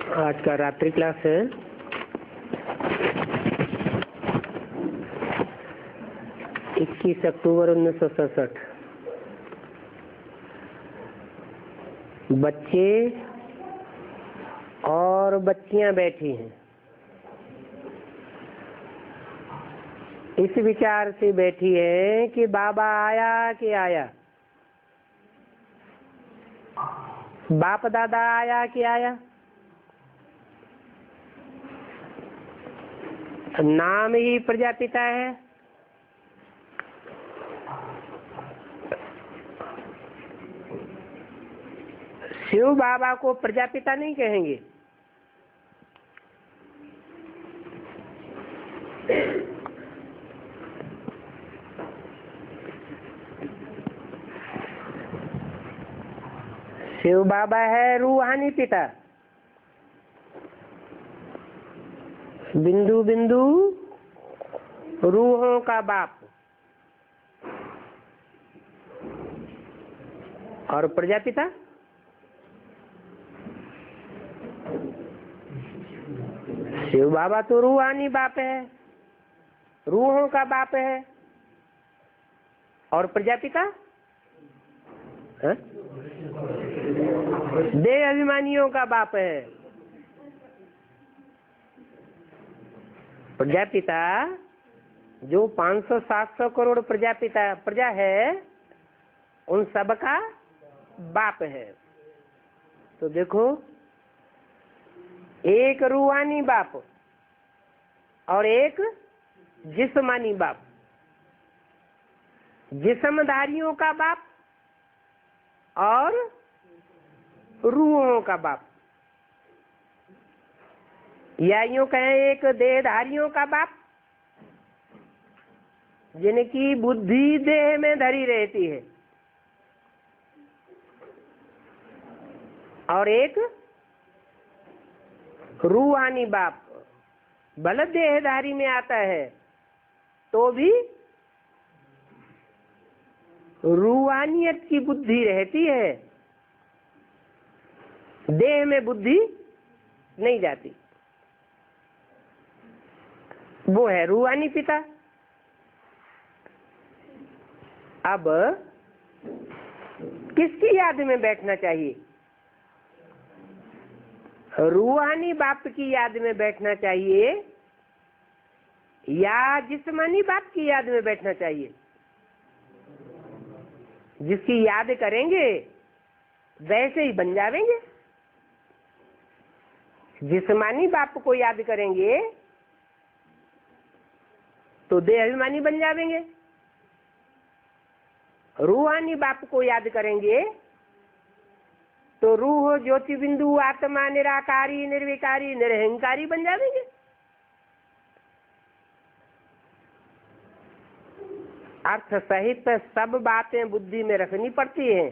आज का रात्रि क्लास है 21 अक्टूबर 1967। बच्चे और बच्चियां बैठी हैं। इस विचार से बैठी है कि बाबा आया कि आया, बाप दादा आया कि आया। नाम ही प्रजापिता है। शिव बाबा को प्रजापिता नहीं कहेंगे। शिव बाबा है रूहानी पिता। बिंदु बिंदु रूहों का बाप। और प्रजापिता शिव बाबा तो रूहानी बाप है, रूहों का बाप है। और प्रजापिता देह अभिमानियों का बाप है। प्रजापिता जो 500-700 करोड़ प्रजा है, उन सब का बाप है। तो देखो, एक रूहानी बाप और एक जिस्मानी बाप। जिस्मधारियों का बाप और रूहों का बाप, या यूं कहें एक देहधारियों का बाप, जिनकी बुद्धि देह में धरी रहती है, और एक रूहानी बाप। भले देहधारी में आता है तो भी रूहानियत की बुद्धि रहती है, देह में बुद्धि नहीं जाती। वो है रूहानी पिता। अब किसकी याद में बैठना चाहिए? रूहानी बाप की याद में बैठना चाहिए या जिस्मानी बाप की याद में बैठना चाहिए? जिसकी याद करेंगे वैसे ही बन जाएंगे। जिस्मानी बाप को याद करेंगे तो देह अभिमानी बन जाएंगे। रूहानी बाप को याद करेंगे तो रूह, ज्योति बिंदु, आत्मा, निराकारी, निर्विकारी, निरहंकारी बन जाएंगे। अर्थ सहित सब बातें बुद्धि में रखनी पड़ती हैं।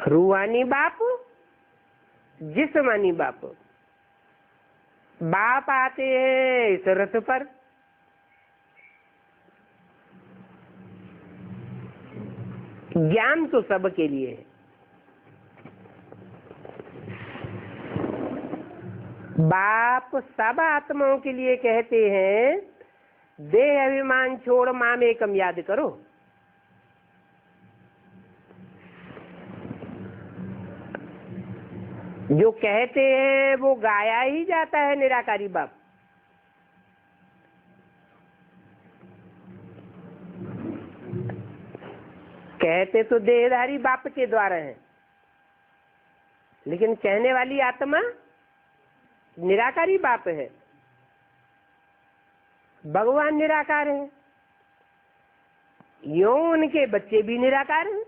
रूहानी बाप, जिस्मानी बाप। बाप आते हैं इस रथ पर, ज्ञान तो सबके लिए है। बाप सब आत्माओं के लिए कहते हैं, देह अभिमान छोड़ माम एकम याद करो। जो कहते हैं वो गाया ही जाता है निराकारी बाप। कहते तो देहधारी बाप के द्वारा है, लेकिन कहने वाली आत्मा निराकारी बाप है। भगवान निराकार है, यूं उनके बच्चे भी निराकार हैं।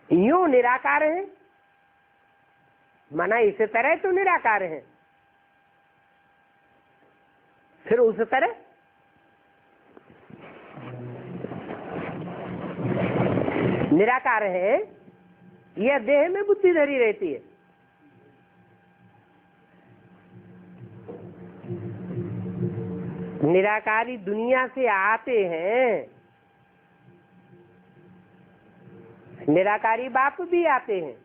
यूं निराकार है माना इस तरह तो निराकार है, फिर उस तरह निराकार है। यह देह में बुद्धि धरी रहती है। निराकारी दुनिया से आते हैं, निराकारी बाप भी आते हैं,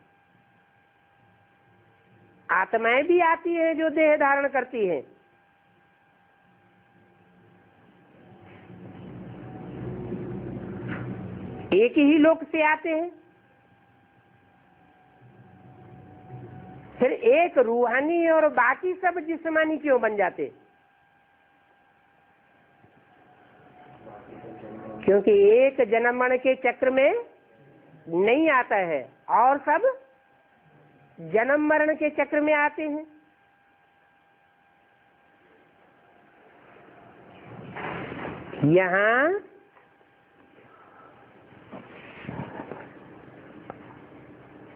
आत्माएं भी आती हैं जो देह धारण करती हैं। एक ही लोक से आते हैं। फिर एक रूहानी और बाकी सब जिस्मानी क्यों बन जाते? क्योंकि एक जन्म मरण के चक्र में नहीं आता है और सब जन्म मरण के चक्र में आते हैं। यहाँ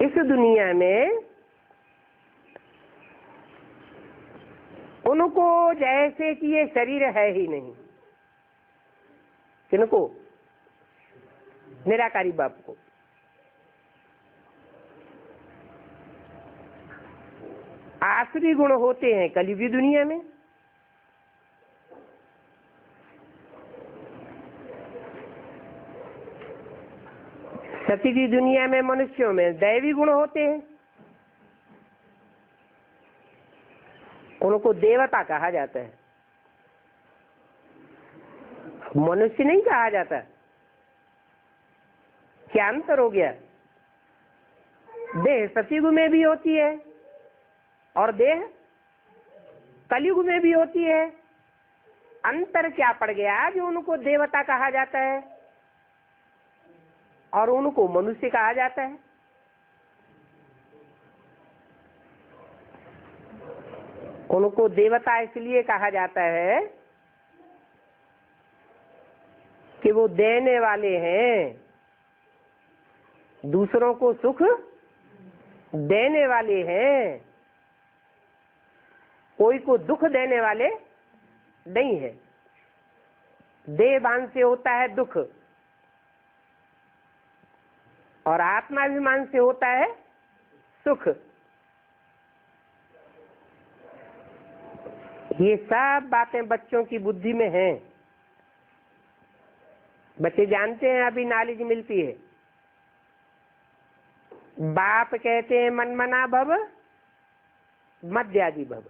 इस दुनिया में उनको जैसे कि ये शरीर है ही नहीं। किनको? निराकारी बाप को। आसुरी गुण होते हैं कलयुगी दुनिया में। सतीगी दुनिया में मनुष्यों में दैवी गुण होते हैं, उनको देवता कहा जाता है, मनुष्य नहीं कहा जाता। क्या अंतर हो गया? देह सतयुग में भी होती है और देह कलयुग में भी होती है। अंतर क्या पड़ गया जो उनको देवता कहा जाता है और उनको मनुष्य कहा जाता है? उनको देवता इसलिए कहा जाता है कि वो देने वाले हैं, दूसरों को सुख देने वाले हैं, कोई को दुख देने वाले नहीं है। देहभान से होता है दुख और आत्माभिमान से होता है सुख। ये सब बातें बच्चों की बुद्धि में हैं। बच्चे जानते हैं, अभी नॉलेज मिलती है। बाप कहते हैं मनमना भव मध्याजी भव।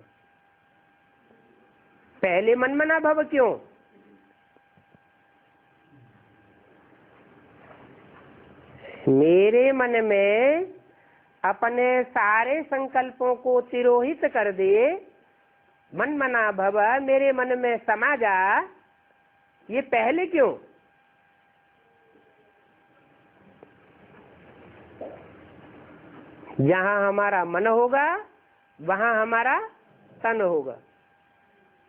पहले मनमना भव क्यों? मेरे मन में अपने सारे संकल्पों को तिरोहित कर दे, मनमना भव, मेरे मन में समा जा। ये पहले क्यों? जहां हमारा मन होगा वहां हमारा तन होगा,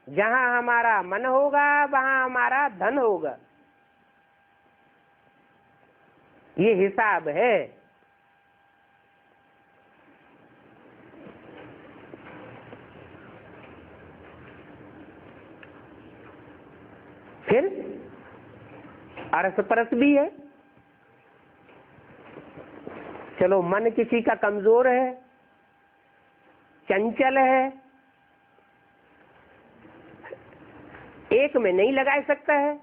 जहां हमारा मन होगा वहां हमारा धन होगा। ये हिसाब है। फिर अरस परस भी है। चलो मन किसी का कमजोर है, चंचल है, एक में नहीं लगा सकता है।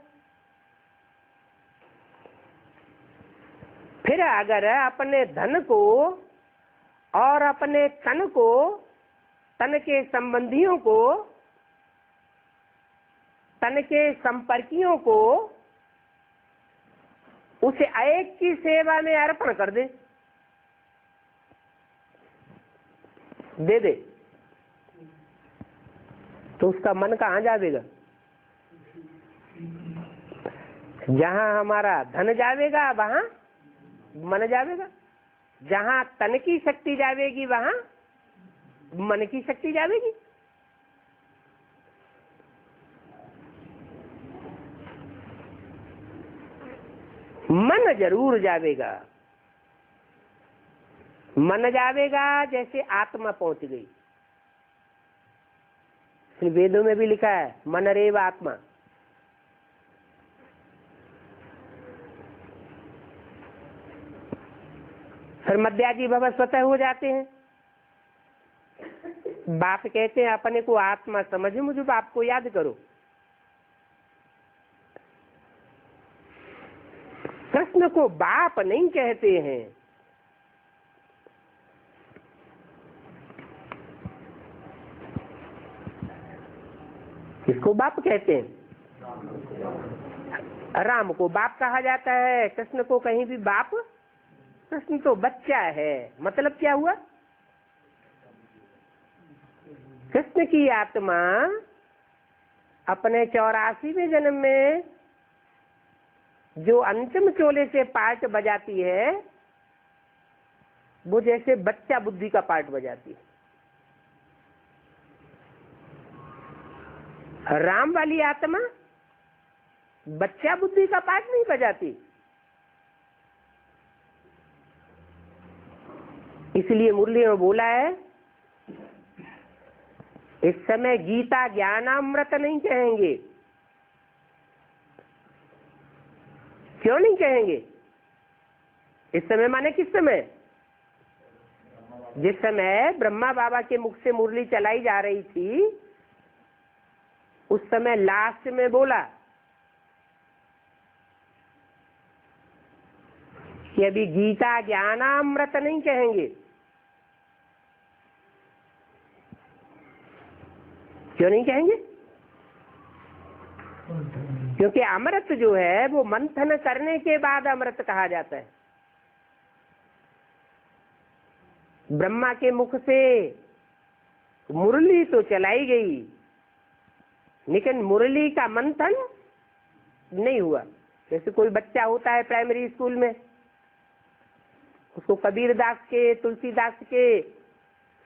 फिर अगर अपने धन को और अपने तन को, तन के संबंधियों को, तन के संपर्कियों को उसे एक की सेवा में अर्पण कर दे, दे दे, तो उसका मन कहाँ जावेगा? जहां हमारा धन जावेगा वहां मन जावेगा, जहां तन की शक्ति जावेगी वहां मन की शक्ति जावेगी। मन जरूर जावेगा। मन जावेगा जैसे आत्मा पहुंच गई। फिर वेदों में भी लिखा है मन रेव आत्मा। फिर मध्याजी भव स्वतः हो जाते हैं। बाप कहते हैं अपने को आत्मा समझो, मुझे बाप को याद करो। कृष्ण को बाप नहीं कहते हैं। किसको बाप कहते हैं? राम को बाप कहा जाता है, कृष्ण को कहीं भी बाप। कृष्ण तो बच्चा है। मतलब क्या हुआ? कृष्ण की आत्मा अपने 84वें जन्म में जो अंतिम चोले से पार्ट बजाती है, वो जैसे बच्चा बुद्धि का पार्ट बजाती है। राम वाली आत्मा बच्चा बुद्धि का पार्ट नहीं बजाती। इसलिए मुरली में बोला है, इस समय गीता ज्ञानामृत नहीं कहेंगे। क्यों नहीं कहेंगे? इस समय माने किस समय? जिस समय ब्रह्मा बाबा के मुख से मुरली चलाई जा रही थी, उस समय लास्ट में बोला कि अभी गीता ज्ञानामृत नहीं कहेंगे। क्यों नहीं कहेंगे? क्योंकि अमृत जो है वो मंथन करने के बाद अमृत कहा जाता है। ब्रह्मा के मुख से मुरली तो चलाई गई, लेकिन मुरली का मंथन नहीं हुआ। जैसे कोई बच्चा होता है प्राइमरी स्कूल में, उसको कबीर दास के, तुलसीदास के,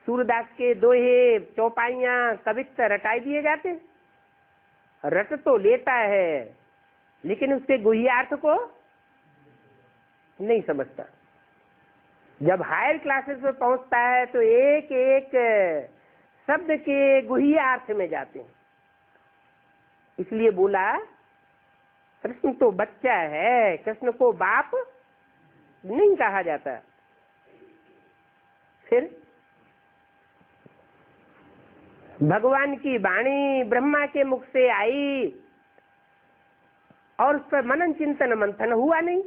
सूरदास के दोहे, चौपाइयां, कवित्त रटाई दिए जाते। रट तो लेता है, लेकिन उसके गुह्यार्थ को नहीं समझता। जब हायर क्लासेस में पहुंचता है तो एक एक शब्द के गुह्यार्थ में जाते हैं। इसलिए बोला कृष्ण तो बच्चा है, कृष्ण को बाप नहीं कहा जाता। फिर भगवान की वाणी ब्रह्मा के मुख से आई और उस पर मनन चिंतन मंथन हुआ नहीं,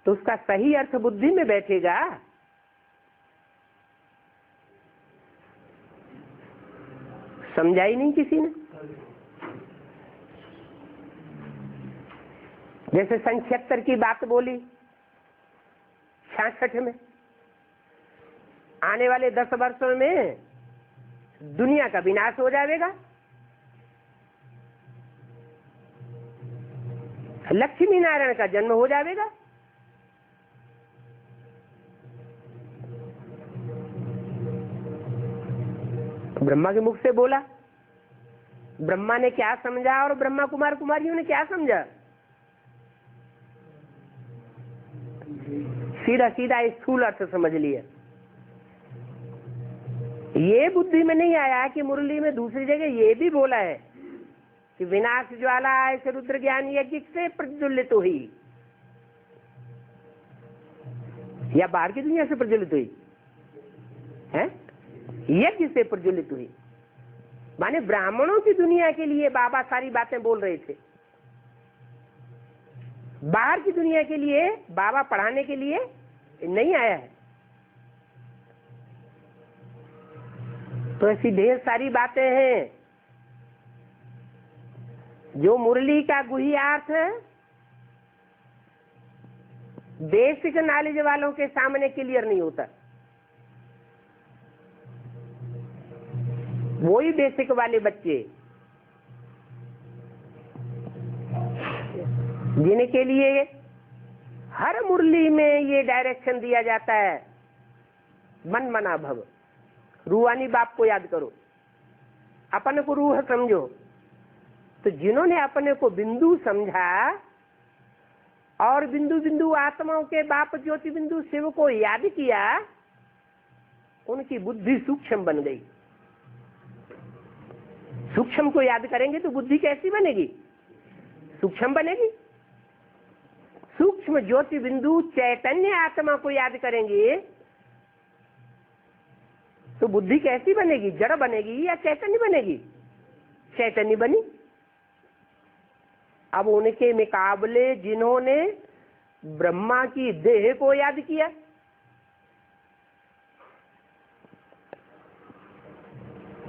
तो उसका सही अर्थ बुद्धि में बैठेगा। समझा ही नहीं किसी ने। जैसे सन 76 की बात बोली, 66 में आने वाले 10 वर्षों में दुनिया का विनाश हो जाएगा, लक्ष्मी नारायण का जन्म हो जाएगा। ब्रह्मा के मुख से बोला। ब्रह्मा ने क्या समझा और ब्रह्मा कुमार कुमारियों ने क्या समझा? सीधा सीधा स्थूल अर्थ समझ लिया। ये बुद्धि में नहीं आया कि मुरली में दूसरी जगह ये भी बोला है कि विनाश ज्वाला ऐसे रुद्र ज्ञान यज्ञ से प्रज्वलित हुई, या बाहर की दुनिया से प्रज्वलित हुई है? यज्ञ से प्रज्वलित हुई। माने ब्राह्मणों की दुनिया के लिए बाबा सारी बातें बोल रहे थे। बाहर की दुनिया के लिए बाबा पढ़ाने के लिए नहीं आया है। तो ऐसी ढेर सारी बातें हैं जो मुरली का गुह्यार्थ बेसिक नॉलेज वालों के सामने क्लियर नहीं होता। वही बेसिक वाले बच्चे जिनके लिए हर मुरली में ये डायरेक्शन दिया जाता है, मन मना भव, रूहानी बाप को याद करो, अपने को रूह समझो। तो जिन्होंने अपने को बिंदु समझा और बिंदु बिंदु आत्माओं के बाप ज्योति बिंदु शिव को याद किया, उनकी बुद्धि सूक्ष्म बन गई। सूक्ष्म को याद करेंगे तो बुद्धि कैसी बनेगी? सूक्ष्म बनेगी। सूक्ष्म ज्योति बिंदु चैतन्य आत्मा को याद करेंगे तो बुद्धि कैसी बनेगी? जड़ बनेगी या चैतन्य बनेगी? चैतन्य बनी। अब उनके मुकाबले जिन्होंने ब्रह्मा की देह को याद किया,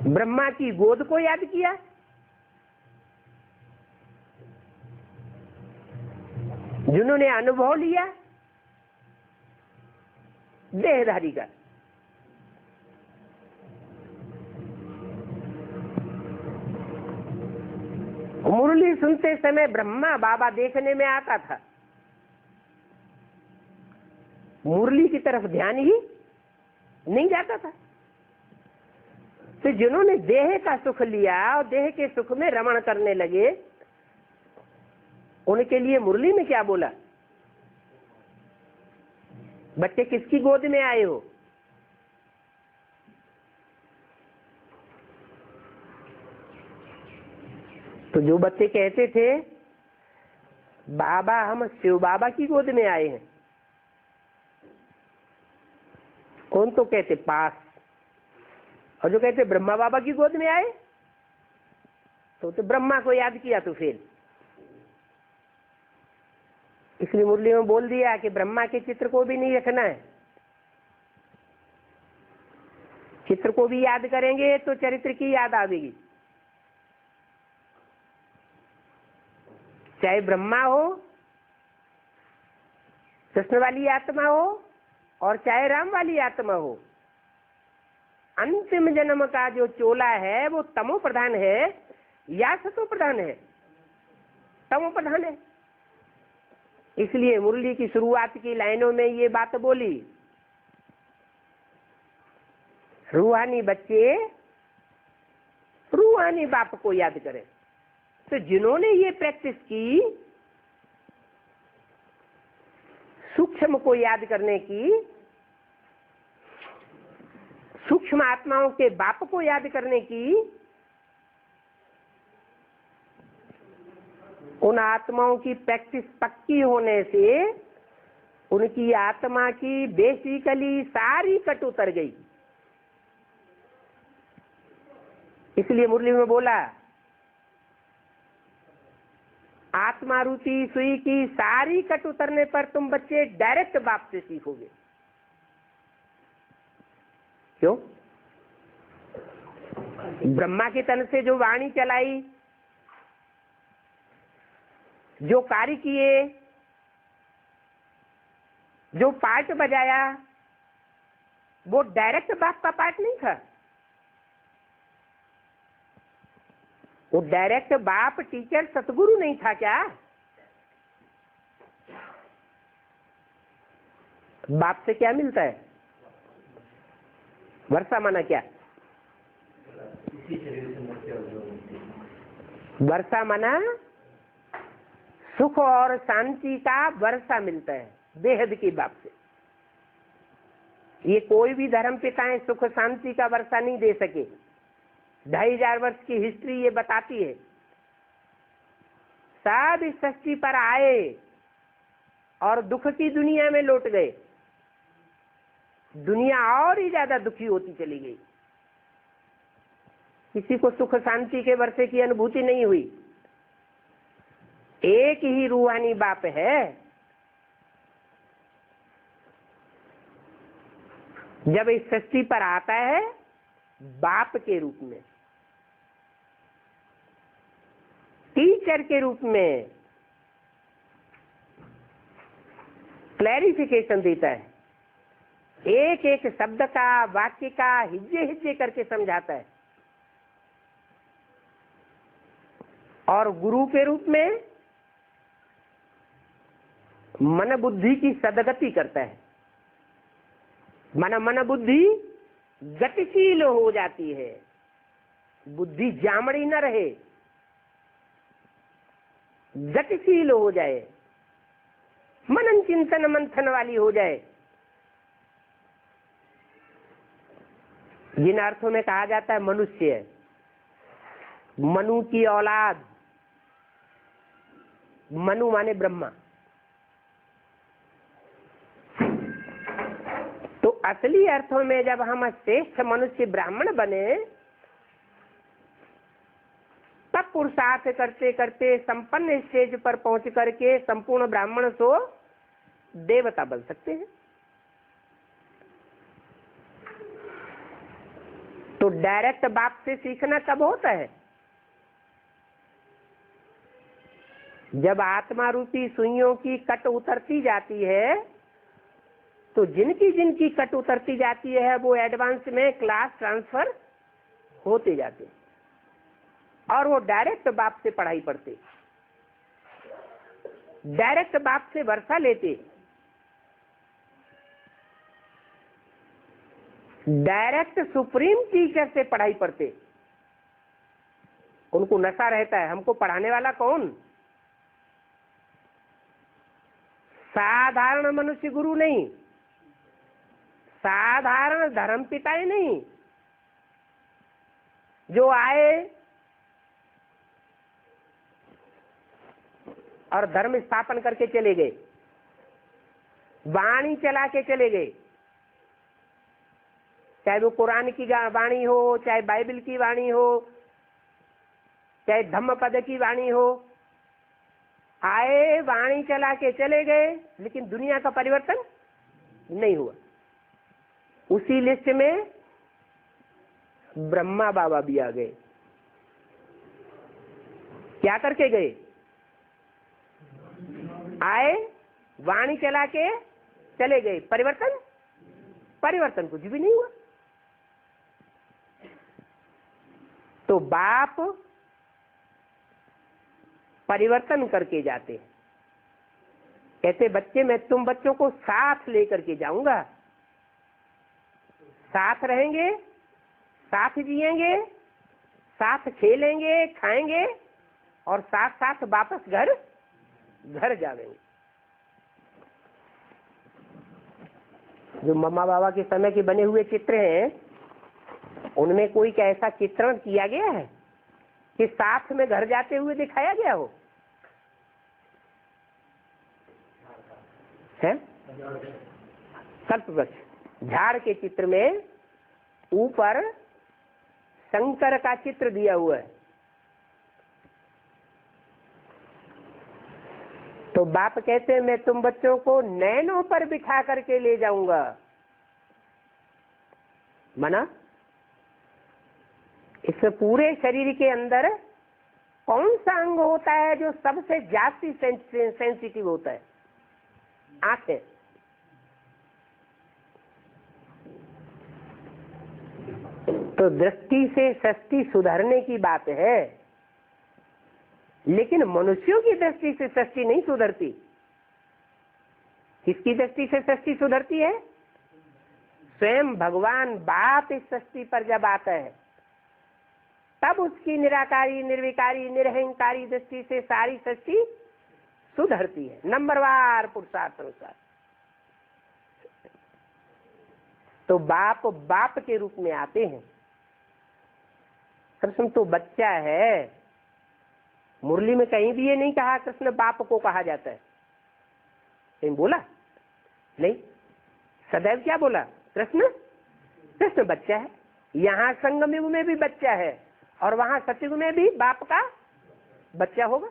ब्रह्मा की गोद को याद किया, जिन्होंने अनुभव लिया देहधारी का, मुरली सुनते समय ब्रह्मा बाबा देखने में आता था, मुरली की तरफ ध्यान ही नहीं जाता था। तो जिन्होंने देह का सुख लिया और देह के सुख में रमण करने लगे, उनके लिए मुरली में क्या बोला? बच्चे किसकी गोद में आए हो? तो जो बच्चे कहते थे बाबा हम शिव बाबा की गोद में आए हैं, कौन तो कहते पास, और जो कहते ब्रह्मा बाबा की गोद में आए तो ब्रह्मा को याद किया तो फेल। इसलिए मुरली में बोल दिया कि ब्रह्मा के चित्र को भी नहीं रखना है, चित्र को भी याद करेंगे तो चरित्र की याद आवेगी। चाहे ब्रह्मा हो, कृष्ण वाली आत्मा हो, और चाहे राम वाली आत्मा हो, अंतिम जन्म का जो चोला है वो तमो प्रधान है या सतो प्रधान है? तमो प्रधान है। इसलिए मुरली की शुरुआत की लाइनों में ये बात बोली, रूहानी बच्चे रूहानी बाप को याद करें। तो जिन्होंने ये प्रैक्टिस की, सूक्ष्म को याद करने की, सूक्ष्म आत्माओं के बाप को याद करने की, उन आत्माओं की प्रैक्टिस पक्की होने से उनकी आत्मा की बेसिकली सारी कट उतर गई। इसलिए मुरली में बोला आत्मा रूपी सुई की सारी कट उतरने पर तुम बच्चे डायरेक्ट बाप से सीखोगे। क्यों? ब्रह्मा के तन से जो वाणी चलाई, जो कार्य किए, जो पार्ट बजाया, वो डायरेक्ट बाप का पार्ट नहीं था। वो डायरेक्ट बाप टीचर सतगुरु नहीं था क्या? बाप से क्या मिलता है? वर्षा माना क्या? वर्षा माना सुख और शांति का वर्षा मिलता है बेहद की बाप से। ये कोई भी धर्म पिताएं सुख शांति का वर्षा नहीं दे सके। 2500 वर्ष की हिस्ट्री ये बताती है। सब इस सृष्टि पर आए और दुख की दुनिया में लौट गए। दुनिया और ही ज्यादा दुखी होती चली गई। किसी को सुख शांति के वर्षे की अनुभूति नहीं हुई। एक ही रूहानी बाप है। जब इस सृष्टि पर आता है बाप के रूप में, टीचर के रूप में, क्लैरिफिकेशन देता है। एक एक शब्द का, वाक्य का हिज्जे हिज्जे करके समझाता है। और गुरु के रूप में मन बुद्धि की सदगति करता है। मन बुद्धि गतिशील हो जाती है। बुद्धि जामड़ी न रहे, गतिशील हो जाए, मनन चिंतन मंथन वाली हो जाए। जिन अर्थों में कहा जाता है मनुष्य, मनु की औलाद, मनु माने ब्रह्मा। तो असली अर्थों में जब हम श्रेष्ठ मनुष्य ब्राह्मण बने, तब पुरुषार्थ करते करते संपन्न स्टेज पर पहुंच करके संपूर्ण ब्राह्मण सो देवता बन सकते हैं। तो डायरेक्ट बाप से सीखना कब होता है? जब आत्मा रूपी सुइयों की कट उतरती जाती है, तो जिनकी जिनकी कट उतरती जाती है वो एडवांस में क्लास ट्रांसफर होते जाते और वो डायरेक्ट बाप से पढ़ाई पढ़ते, डायरेक्ट बाप से वर्षा लेते, डायरेक्ट सुप्रीम टीचर से पढ़ाई पढ़ते। उनको नशा रहता है, हमको पढ़ाने वाला कौन? साधारण मनुष्य गुरु नहीं, साधारण धर्म पिताएं नहीं, जो आए और धर्म स्थापन करके चले गए, वाणी चला के चले गए, चाहे वो कुरान की वाणी हो, चाहे बाइबल की वाणी हो, चाहे धम्मपद की वाणी हो, आए वाणी चला के चले गए, लेकिन दुनिया का परिवर्तन नहीं हुआ। उसी लिस्ट में ब्रह्मा बाबा भी आ गए। क्या करके गए? आए, वाणी चला के चले गए, परिवर्तन? परिवर्तन कुछ भी नहीं हुआ। तो बाप परिवर्तन करके जाते, कहते बच्चे मैं तुम बच्चों को साथ लेकर के जाऊंगा, साथ रहेंगे, साथ जिएंगे, साथ खेलेंगे, खाएंगे और साथ साथ वापस घर जाएंगे। जो मम्मा बाबा के समय के बने हुए चित्र हैं, उनमें कोई क्या ऐसा चित्रण किया गया है कि साथ में घर जाते हुए दिखाया गया हो? है कल्पवृक्ष झाड़ के चित्र में ऊपर शंकर का चित्र दिया हुआ है। तो बाप कहते हैं मैं तुम बच्चों को नैनों पर बिठा करके ले जाऊंगा। मना इस पूरे शरीर के अंदर कौन सा अंग होता है जो सबसे ज्यादा सेंसिटिव होता है? आंखें। तो दृष्टि से सृष्टि सुधरने की बात है, लेकिन मनुष्यों की दृष्टि से सृष्टि नहीं सुधरती। किसकी दृष्टि से सृष्टि सुधरती है? स्वयं भगवान बाप इस सृष्टि पर जब आता है, तब उसकी निराकारी, निर्विकारी, निरहंकारी दृष्टि से सारी सृष्टि सुधरती है, नंबरवार पुरुषार्थ अनुसार। तो बाप के रूप में आते हैं। कृष्ण तो बच्चा है। मुरली में कहीं भी ये नहीं कहा कृष्ण बाप को कहा जाता है, कहीं बोला नहीं। सदैव क्या बोला? कृष्ण बच्चा है। यहाँ संगम युग में भी बच्चा है और वहां सतयुग में भी बाप का बच्चा होगा।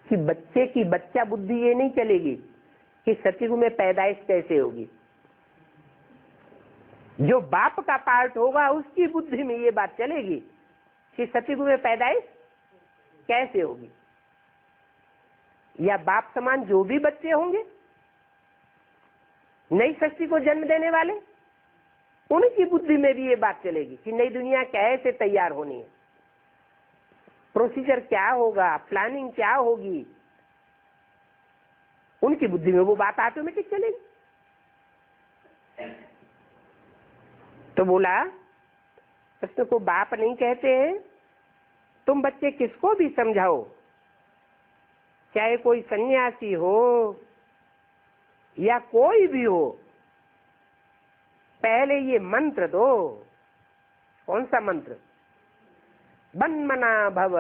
कि बच्चे की बच्चा बुद्धि ये नहीं चलेगी कि सतयुग में पैदाइश कैसे होगी। जो बाप का पार्ट होगा उसकी बुद्धि में ये बात चलेगी कि सतयुग में पैदाइश कैसे होगी। या बाप समान जो भी बच्चे होंगे नई सृष्टि को जन्म देने वाले, उनकी बुद्धि में भी ये बात चलेगी कि नई दुनिया कैसे तैयार होनी है, प्रोसीजर क्या होगा, प्लानिंग क्या होगी। उनकी बुद्धि में वो बात ऑटोमेटिक चलेगी। तो बोला कृष्ण को बाप नहीं कहते हैं। तुम बच्चे किसको भी समझाओ, चाहे कोई सन्यासी हो या कोई भी हो, पहले ये मंत्र दो। कौन सा मंत्र? मन्मना भव,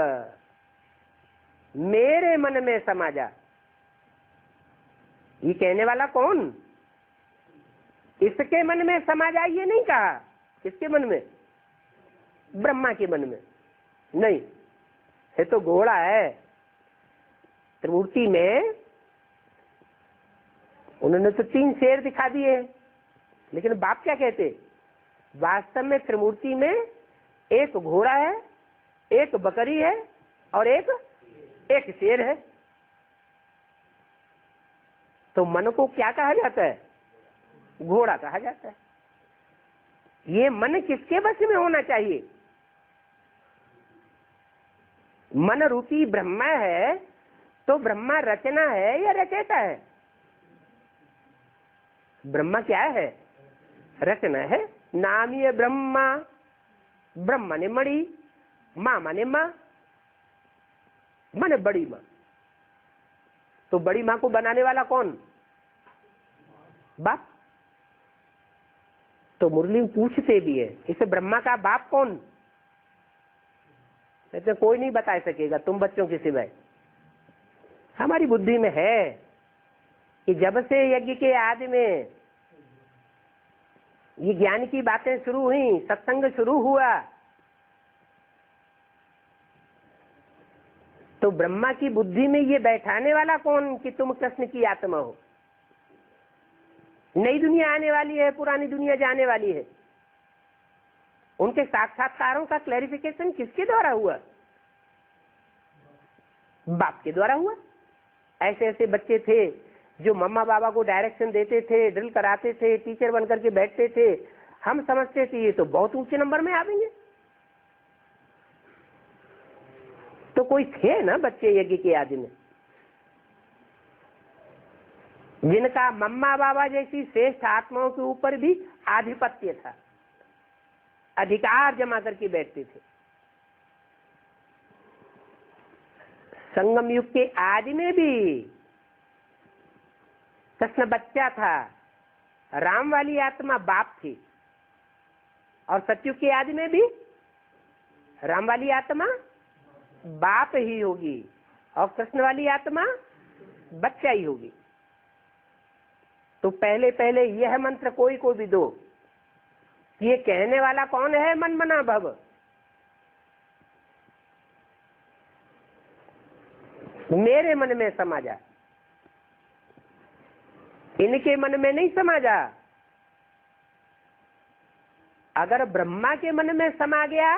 मेरे मन में समा जा। ये कहने वाला कौन? इसके मन में समा जा ये नहीं कहा। किसके मन में? ब्रह्मा के मन में नहीं, ये तो घोड़ा है। त्रिमूर्ति में उन्होंने तो 3 शेर दिखा दिए, लेकिन बाप क्या कहते, वास्तव में त्रिमूर्ति में एक घोड़ा है, एक बकरी है और एक शेर है। तो मन को क्या कहा जाता है, घोड़ा कहा जाता है। ये मन किसके वश में होना चाहिए, मन रूपी ब्रह्मा है, तो ब्रह्मा रचना है या रचयिता है, ब्रह्मा क्या है, रचना है। नाम ये ब्रह्मा, ब्रह्मा ने मणि, माँ माने माँ, माने बड़ी माँ। तो बड़ी माँ को बनाने वाला कौन, बाप। तो मुरली पूछते भी है, इसे ब्रह्मा का बाप कौन, कहते कोई नहीं बता सकेगा तुम बच्चों के सिवाय। हमारी बुद्धि में है कि जब से यज्ञ के आदि में ये ज्ञान की बातें शुरू हुई, सत्संग शुरू हुआ, तो ब्रह्मा की बुद्धि में ये बैठाने वाला कौन कि तुम कृष्ण की आत्मा हो। नई दुनिया आने वाली है, पुरानी दुनिया जाने वाली है। उनके साक्षात्कारों का क्लैरिफिकेशन किसके द्वारा हुआ, बाप के द्वारा हुआ। ऐसे ऐसे बच्चे थे जो मम्मा बाबा को डायरेक्शन देते थे, ड्रिल कराते थे, टीचर बनकर के बैठते थे। हम समझते थे ये तो बहुत ऊंचे नंबर में आएंगे। तो कोई थे ना बच्चे यज्ञ के आदि में जिनका मम्मा बाबा जैसी श्रेष्ठ आत्माओं के ऊपर भी आधिपत्य था, अधिकार जमा करके बैठते थे। संगम युग के आदि में भी कृष्ण बच्चा था, राम वाली आत्मा बाप थी, और सतयुग के आदि में भी राम वाली आत्मा बाप ही होगी और कृष्ण वाली आत्मा बच्चा ही होगी। तो पहले पहले यह मंत्र कोई को भी दो, ये कहने वाला कौन है, मन मना भव। मेरे मन में समा जा, इनके मन में नहीं समा जा। अगर ब्रह्मा के मन में समा गया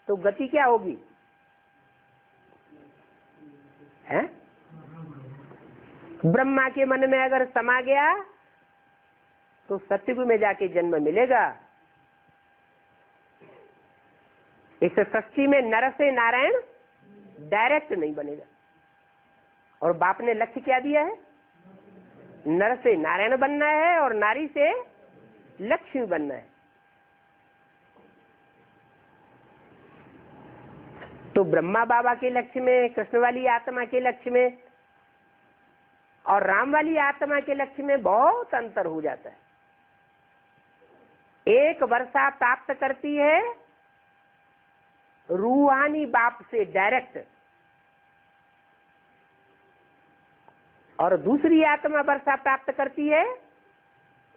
तो गति क्या होगी, है? ब्रह्मा के मन में अगर समा गया तो सतयुग में जाके जन्म मिलेगा। इस सृष्टि में नर से नारायण डायरेक्ट नहीं बनेगा। और बाप ने लक्ष्य क्या दिया है, नर से नारायण बनना है और नारी से लक्ष्मी बनना है। तो ब्रह्मा बाबा के लक्ष्य में, कृष्ण वाली आत्मा के लक्ष्य में और राम वाली आत्मा के लक्ष्य में बहुत अंतर हो जाता है। एक वर्षा प्राप्त करती है रूहानी बाप से डायरेक्ट, और दूसरी आत्मा वर्षा प्राप्त करती है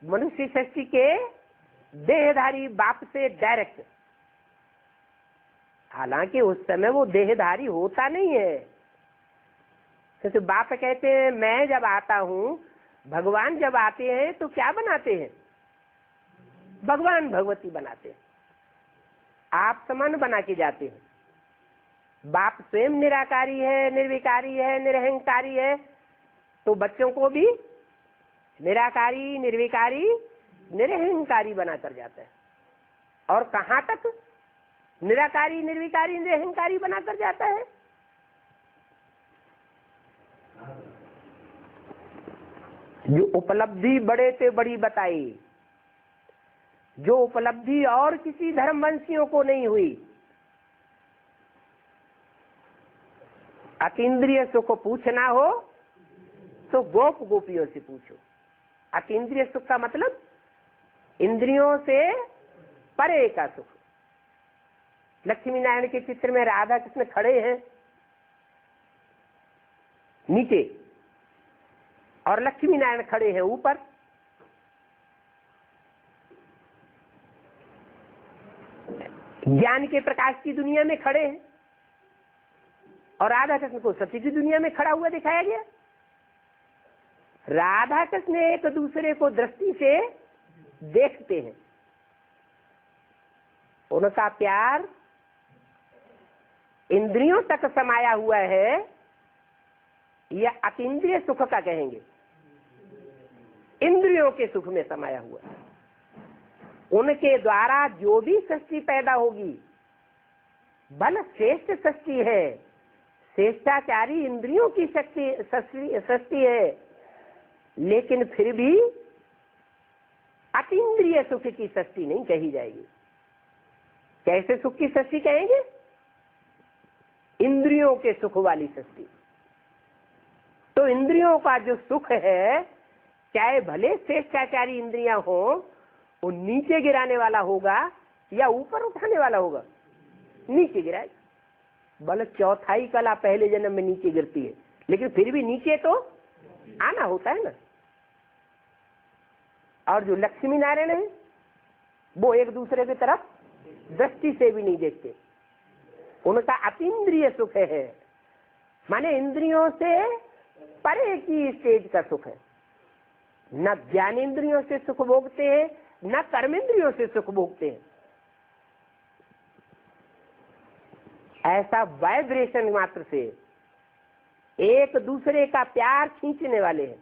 मनुष्य सृष्टि के देहधारी बाप से डायरेक्ट। हालांकि उस समय वो देहधारी होता नहीं है, तो बाप कहते हैं मैं जब आता हूँ, भगवान जब आते हैं तो क्या बनाते हैं, भगवान भगवती बनाते हैं, आप समान बना के जाते हैं। बाप स्वयं निराकारी है, निर्विकारी है, निरहंकारी है, तो बच्चों को भी निराकारी, निर्विकारी, निरहंकारी बनाकर जाता है। और कहाँ तक निराकारी, निर्विकारी, निरहंकारी बनाकर जाता है, जो उपलब्धि बड़े से बड़ी बताई, जो उपलब्धि और किसी धर्मवंशियों को नहीं हुई। अतीन्द्रिय सुख पूछना हो तो गोप गोपियों से पूछो। अतीन्द्रिय सुख का मतलब इंद्रियों से परे का सुख। लक्ष्मी नारायण के चित्र में राधा कृष्ण खड़े हैं नीचे और लक्ष्मी नारायण खड़े हैं ऊपर। ज्ञान के प्रकाश की दुनिया में खड़े हैं और राधा कृष्ण को सत्य की दुनिया में खड़ा हुआ दिखाया गया। राधा कृष्ण एक दूसरे को दृष्टि से देखते हैं, उनका प्यार इंद्रियों तक समाया हुआ है या अतीन्द्रिय सुख का कहेंगे, इंद्रियों के सुख में समाया हुआ है। उनके द्वारा जो भी सृष्टि पैदा होगी बल श्रेष्ठ सृष्टि है, श्रेष्ठाचारी इंद्रियों की सृष्टि है, लेकिन फिर भी अतीन्द्रिय सुख की सृष्टि नहीं कही जाएगी। कैसे सुख की सृष्टि कहेंगे? इंद्रियों के सुख वाली सृष्टि। तो इंद्रियों का जो सुख है, चाहे भले श्रेष्ठाचारी इंद्रियां हो, वो नीचे गिराने वाला होगा या ऊपर उठाने वाला होगा? नीचे गिराए। बल चौथाई कला पहले जन्म में नीचे गिरती है, लेकिन फिर भी नीचे तो आना होता है ना। और जो लक्ष्मी नारायण है वो एक दूसरे की तरफ दृष्टि से भी नहीं देखते, उनका अतीन्द्रिय सुख है, माने इंद्रियों से परे की स्टेज का सुख है। न ज्ञानेंद्रियों से सुख भोगते हैं, न कर्मेंद्रियों से सुख भोगते हैं। ऐसा वाइब्रेशन मात्र से एक दूसरे का प्यार खींचने वाले हैं।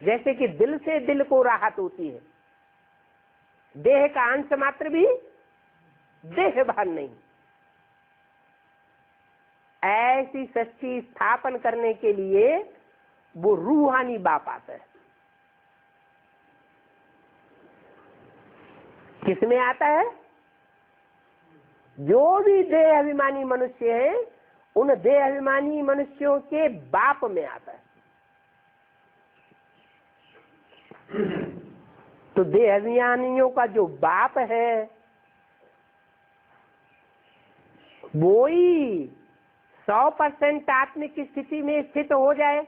जैसे कि दिल से दिल को राहत होती है, देह का अंश मात्र भी देह भान नहीं। ऐसी सच्ची स्थापन करने के लिए वो रूहानी बाप आता है। किसमें आता है? जो भी देह अभिमानी मनुष्य हैं, उन देह अभिमानी मनुष्यों के बाप में आता है। तो देह अभिमानियों का जो बाप है वो ही 100% आत्मिक स्थिति में स्थित हो जाए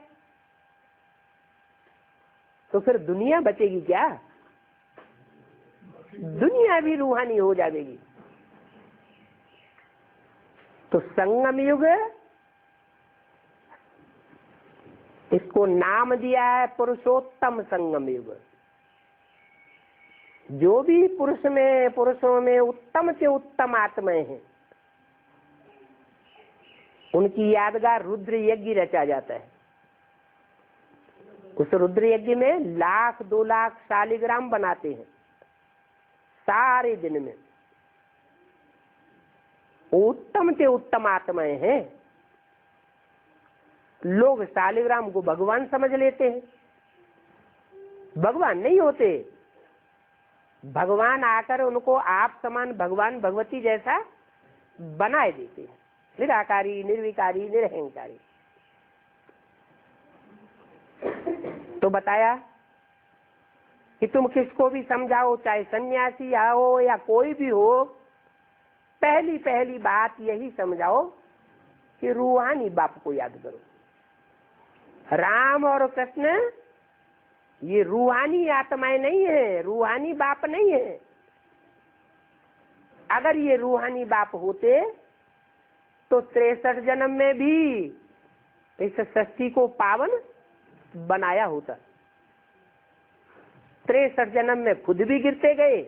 तो फिर दुनिया बचेगी क्या? दुनिया भी रूहानी हो जाएगी। तो संगम युग, इसको नाम दिया है पुरुषोत्तम संगम युग। जो भी पुरुषों में उत्तम से उत्तम आत्माएं हैं, उनकी यादगार रुद्र यज्ञ रचा जाता है। उस रुद्र यज्ञ में 1,00,000-2 लाख शालिग्राम बनाते हैं सारे दिन में। उत्तम से उत्तम आत्माएं हैं। लोग शालिग्राम को भगवान समझ लेते हैं, भगवान नहीं होते। भगवान आकर उनको आप समान भगवान भगवती जैसा बनाए देते हैं, निराकारी, निर्विकारी, निरहंकारी। तो बताया कि तुम किसको भी समझाओ, चाहे सन्यासी आओ या कोई भी हो, पहली बात यही समझाओ कि रूहानी बाप को याद करो। राम और कृष्ण ये रूहानी आत्माएं नहीं है, रूहानी बाप नहीं है। अगर ये रूहानी बाप होते तो 63 जन्म में भी इस सृष्टि को पावन बनाया होता। 63 जन्म में खुद भी गिरते गए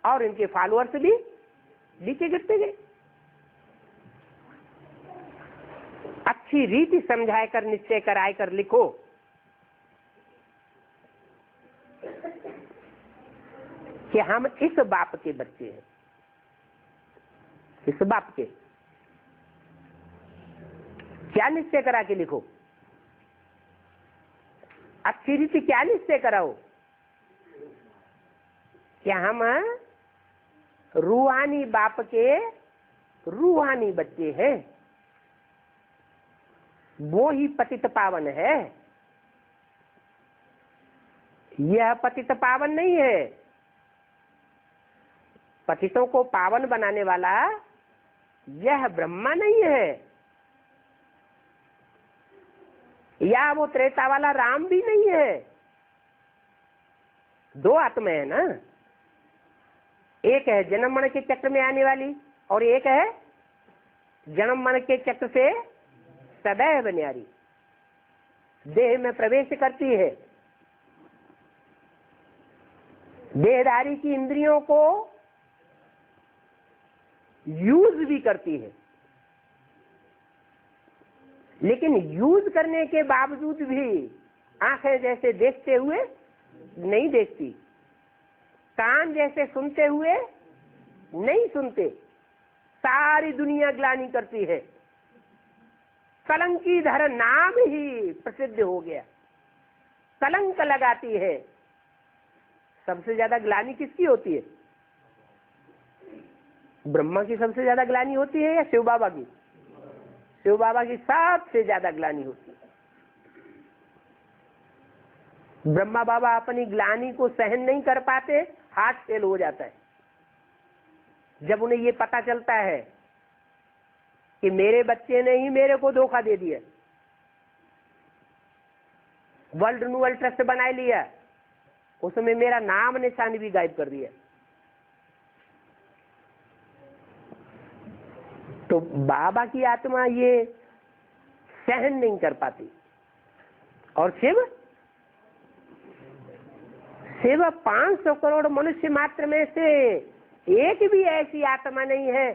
और इनके फॉलोअर्स भी नीचे गिरते गए। अच्छी रीति समझाए कर, निश्चय कराए कर लिखो कि हम इस बाप के बच्चे हैं। इस बाप के क्या निश्चय करा के लिखो? अच्छी रीति क्या निश्चय कराओ कि हम रूहानी बाप के रूहानी बच्चे हैं। वो ही पतित पावन है, यह पतित पावन नहीं है। पतितों को पावन बनाने वाला यह ब्रह्मा नहीं है, या वो त्रेता वाला राम भी नहीं है। 2 आत्मा है ना। एक है जन्म मरण के चक्र में आने वाली, और एक है जन्म मरण के चक्र से सदैव न्यारी, देह में प्रवेश करती है, देहधारी की इंद्रियों को यूज भी करती है, लेकिन यूज करने के बावजूद भी आंखें जैसे देखते हुए नहीं देखती, कान जैसे सुनते हुए नहीं सुनते, सारी दुनिया ग्लानि करती है। कलंकीधर नाम ही प्रसिद्ध हो गया, कलंक लगाती है। सबसे ज्यादा ग्लानि किसकी होती है? ब्रह्मा की सबसे ज्यादा ग्लानि होती है या शिव बाबा की? शिव बाबा की सबसे ज्यादा ग्लानि होती है। ब्रह्मा बाबा अपनी ग्लानि को सहन नहीं कर पाते, हार्ट फेल हो जाता है। जब उन्हें ये पता चलता है कि मेरे बच्चे ने ही मेरे को धोखा दे दिया, वर्ल्ड रिन्यूअल ट्रस्ट बना लिया, उसमें मेरा नाम निशान भी गायब कर दिया, तो बाबा की आत्मा ये सहन नहीं कर पाती। और शिव 500 करोड़ मनुष्य मात्र में से एक भी ऐसी आत्मा नहीं है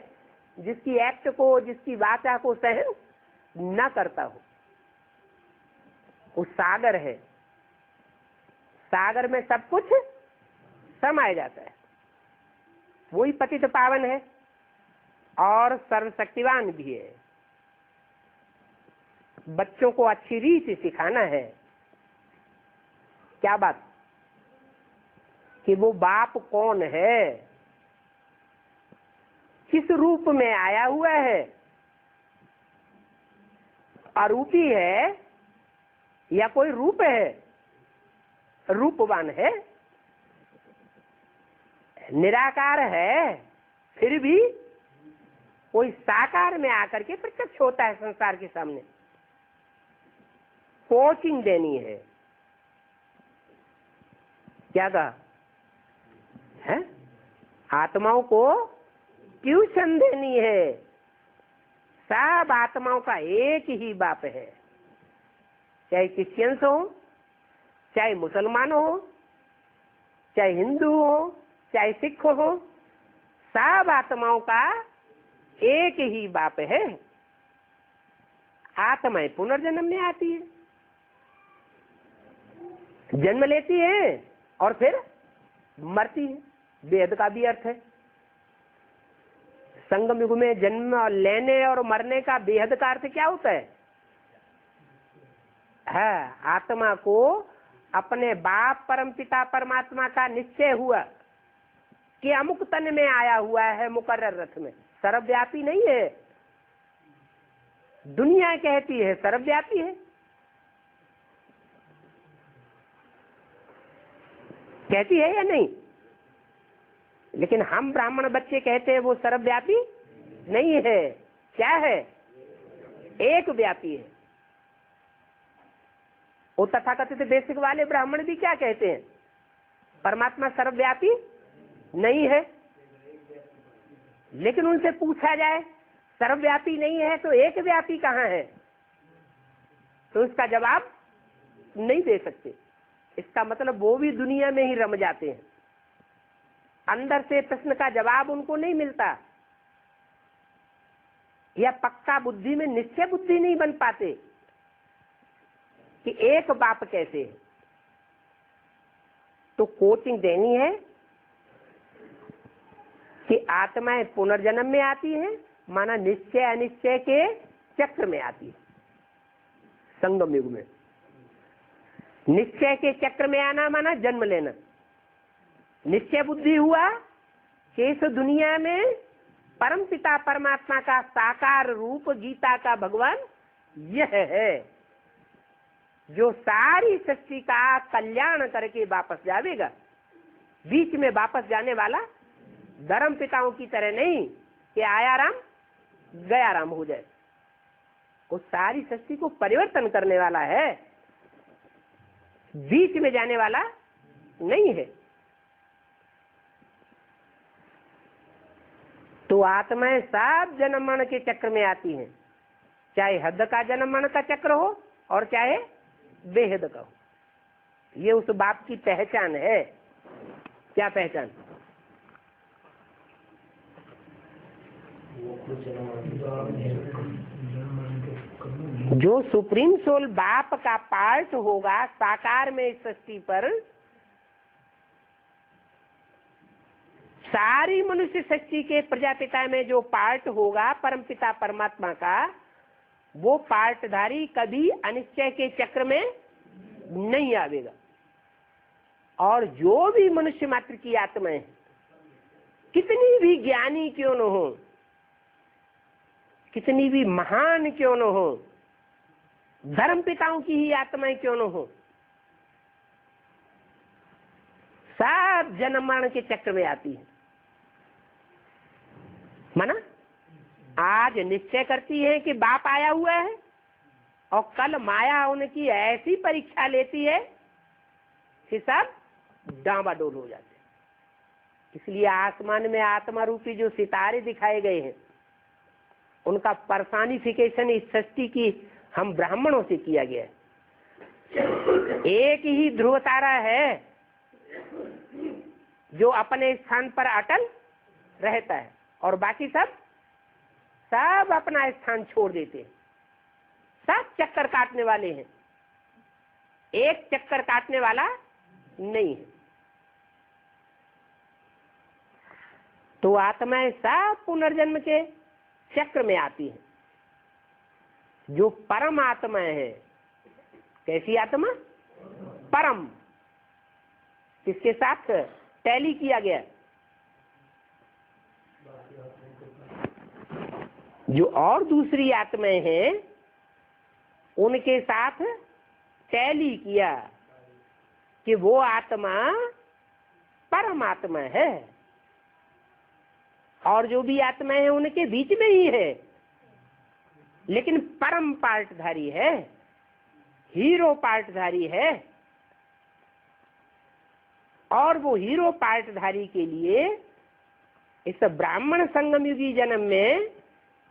जिसकी एक्ट को, जिसकी वाचा को सहन न करता हो। वो सागर है, सागर में सब कुछ समाया जाता है। वही पतित पावन है और सर्वशक्तिवान भी है। बच्चों को अच्छी रीति सिखाना है। क्या बात? कि वो बाप कौन है, किस रूप में आया हुआ है, अरूपी है या कोई रूप है, रूपवान है, निराकार है, फिर भी कोई साकार में आकर के प्रत्यक्ष होता है संसार के सामने। कोचिंग देनी है। क्या कहा है? आत्माओं को ट्यूशन देनी है। सब आत्माओं का एक ही बाप है, चाहे क्रिश्चियंस हो, चाहे मुसलमान हो, चाहे हिंदू हो, चाहे सिख हो, सब आत्माओं का एक ही बाप है। आत्माएं पुनर्जन्म में आती है, जन्म लेती है और फिर मरती है। वेद का भी अर्थ है। संगम युग में जन्म लेने और मरने का बेहद का अर्थ क्या होता है? आत्मा को अपने बाप परम पिता परमात्मा का निश्चय हुआ कि अमुक तन में आया हुआ है, मुकर्रर रथ में। सर्वव्यापी नहीं है, दुनिया कहती है सर्वव्यापी है। कहती है या नहीं? लेकिन हम ब्राह्मण बच्चे कहते हैं वो सर्वव्यापी नहीं है। क्या है? एक व्यापी है। वो तथाकथित बेसिक वाले ब्राह्मण भी क्या कहते हैं? परमात्मा सर्वव्यापी नहीं है। लेकिन उनसे पूछा जाए सर्वव्यापी नहीं है तो एक व्यापी कहाँ है, तो इसका जवाब नहीं दे सकते। इसका मतलब वो भी दुनिया में ही रम जाते हैं। अंदर से प्रश्न का जवाब उनको नहीं मिलता, या पक्का बुद्धि में निश्चय बुद्धि नहीं बन पाते कि एक बाप कैसे है। तो कोचिंग देनी है कि आत्माएं पुनर्जन्म में आती है, माना निश्चय अनिश्चय के चक्र में आती है। संगम युग में निश्चय के चक्र में आना माना जन्म लेना। निश्चय बुद्धि हुआ कि इस दुनिया में परम पिता परमात्मा का साकार रूप गीता का भगवान यह है जो सारी सृष्टि का कल्याण करके वापस जावेगा। बीच में वापस जाने वाला धर्म पिताओं की तरह नहीं कि आया राम गया राम हो जाए। वो सारी सृष्टि को परिवर्तन करने वाला है, बीच में जाने वाला नहीं है। तो आत्माएं सब जन्म मरण के चक्र में आती हैं, चाहे हद का जन्म मरण का चक्र हो और चाहे बेहद का हो। ये उस बाप की पहचान है। क्या पहचान? जो सुप्रीम सोल बाप का पार्ट होगा साकार में इस सृष्टि पर, सारी मनुष्य सृष्टि के प्रजापिता में जो पार्ट होगा परमपिता परमात्मा का, वो पार्टधारी कभी अनिश्चय के चक्र में नहीं आवेगा। और जो भी मनुष्य मात्र की आत्माएं कितनी भी ज्ञानी क्यों न हो, कितनी भी महान क्यों न हो, धर्म पिताओं की ही आत्माएं क्यों न हो, सब जन्म मरण के चक्र में आती है। माना आज निश्चय करती है कि बाप आया हुआ है, और कल माया उनकी ऐसी परीक्षा लेती है कि सब डामाडोल हो जाते हैं। इसलिए आसमान में आत्मा रूपी जो सितारे दिखाए गए हैं, उनका पर्सोनिफिकेशन इस सृष्टि की हम ब्राह्मणों से किया गया है। एक ही ध्रुव तारा है जो अपने स्थान पर अटल रहता है, और बाकी सब अपना स्थान छोड़ देते हैं। सब चक्कर काटने वाले हैं, एक चक्कर काटने वाला नहीं है। तो आत्माएं सब पुनर्जन्म के चक्र में आती है। जो परम आत्माएं हैं, कैसी आत्मा? परम, किसके साथ टैली किया गया? जो और दूसरी आत्माएं हैं उनके साथ टैली किया कि वो आत्मा परमात्मा है, और जो भी आत्माएं हैं उनके बीच में ही है, लेकिन परम पार्टधारी है, हीरो पार्टधारी है। और वो हीरो पार्टधारी के लिए इस ब्राह्मण संगम युगी जन्म में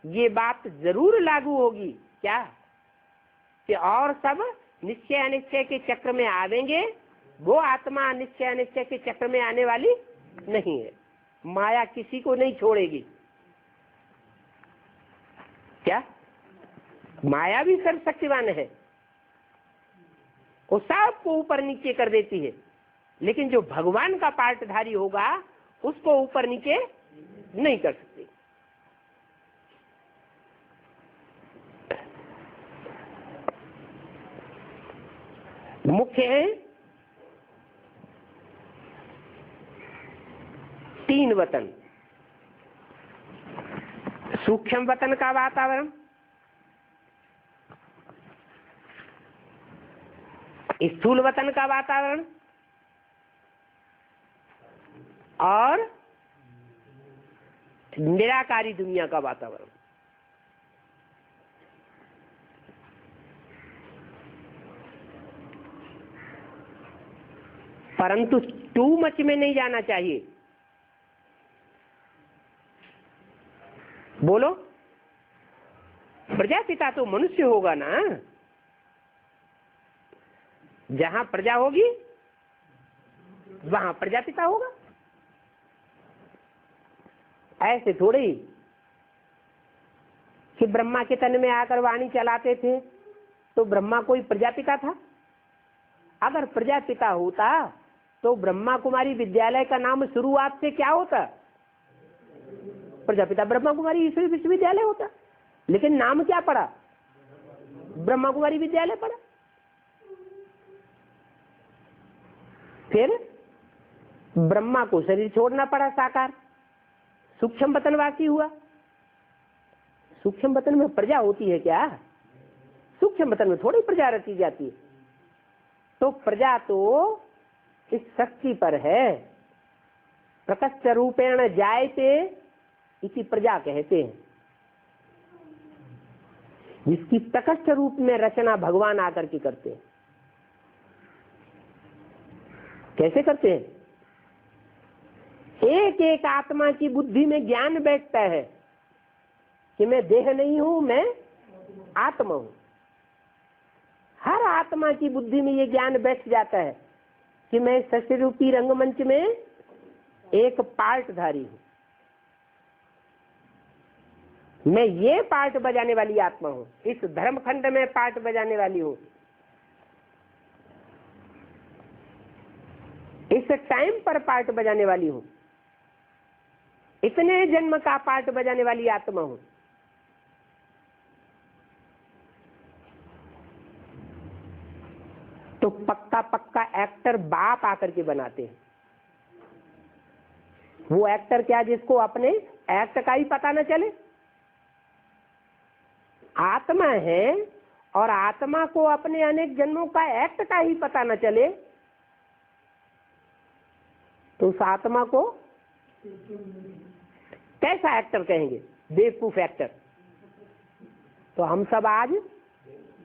ये बात जरूर लागू होगी। क्या? कि और सब निश्चय अनिश्चय के चक्र में आवेंगे, वो आत्मा निश्चय अनिश्चय के चक्र में आने वाली नहीं है। माया किसी को नहीं छोड़ेगी। क्या? माया भी सर्वशक्तिवान है, वो सबको ऊपर नीचे कर देती है, लेकिन जो भगवान का पार्टधारी होगा उसको ऊपर नीचे नहीं कर सकती। मुख्य है 3 वतन। सूक्ष्म वतन का वातावरण, स्थूल वतन का वातावरण, और निराकारी दुनिया का वातावरण। परंतु टू मच में नहीं जाना चाहिए। बोलो, प्रजापिता तो मनुष्य होगा ना। जहां प्रजा होगी वहां प्रजापिता होगा। ऐसे थोड़े ही कि ब्रह्मा के तन में आकर वाणी चलाते थे तो ब्रह्मा कोई प्रजापिता था। अगर प्रजापिता होता तो ब्रह्मा कुमारी विद्यालय का नाम शुरुआत से क्या होता? प्रजापिता ब्रह्मा कुमारी ईश्वरी विश्वविद्यालय होता। लेकिन नाम क्या पड़ा? ब्रह्मा कुमारी विद्यालय पड़ा। फिर ब्रह्मा को शरीर छोड़ना पड़ा साकार, सूक्ष्म वतनवासी हुआ। सूक्ष्म वतन में प्रजा होती है क्या? सूक्ष्म वतन में थोड़ी प्रजा रची जाती है। तो प्रजा तो इस शक्ति पर है। प्रकट रूपेण जायते इसी प्रजा कहते हैं, जिसकी प्रकट रूप में रचना भगवान आकर के करते हैं। कैसे करते हैं? एक एक आत्मा की बुद्धि में ज्ञान बैठता है कि मैं देह नहीं हूं, मैं आत्मा हूं। हर आत्मा की बुद्धि में ये ज्ञान बैठ जाता है कि मैं सत्य रूपी रंगमंच में एक पार्टधारी हूं, मैं ये पार्ट बजाने वाली आत्मा हूं, इस धर्मखंड में पार्ट बजाने वाली हूं, इस टाइम पर पार्ट बजाने वाली हूं, इतने जन्म का पार्ट बजाने वाली आत्मा हूं। तो पक्का पक्का एक्टर बाप आकर के बनाते हैं। वो एक्टर क्या, जिसको अपने एक्ट का ही पता न चले। आत्मा है और आत्मा को अपने अनेक जन्मों का एक्ट का ही पता न चले, तो उस आत्मा को कैसा एक्टर कहेंगे? बेवकूफ एक्टर। तो हम सब आज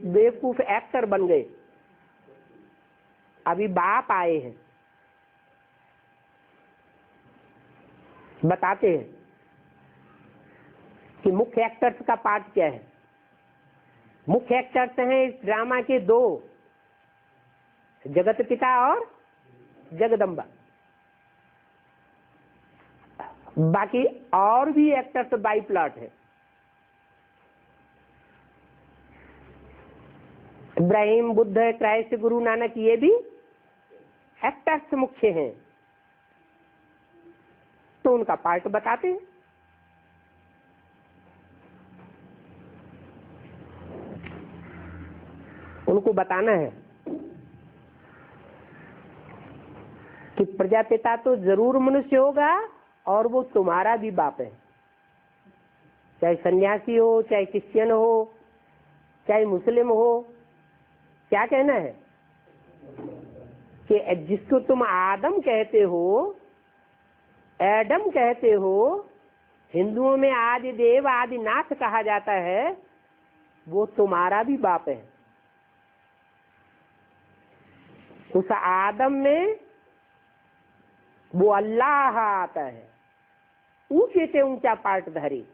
बेवकूफ एक्टर बन गए। अभी बाप आए हैं, बताते हैं कि मुख्य एक्टर्स का पार्ट क्या है। मुख्य एक्टर्स हैं इस ड्रामा के दो, जगत पिता और जगदम्बा। बाकी और भी एक्टर्स बाई प्लॉट है। इब्राहिम, बुद्ध, क्राइस्ट, गुरु नानक, ये भी एक्टर्स मुख्य हैं, तो उनका पार्ट बताते हैं। उनको बताना है कि प्रजापिता तो जरूर मनुष्य होगा और वो तुम्हारा भी बाप है, चाहे सन्यासी हो, चाहे क्रिश्चियन हो, चाहे मुस्लिम हो। क्या कहना है कि जिसको तुम आदम कहते हो, एडम कहते हो, हिंदुओं में आदि देव आदि नाथ कहा जाता है, वो तुम्हारा भी बाप है। उस आदम में वो अल्लाह आता है, ऊंचे से ऊंचा पार्टधारी।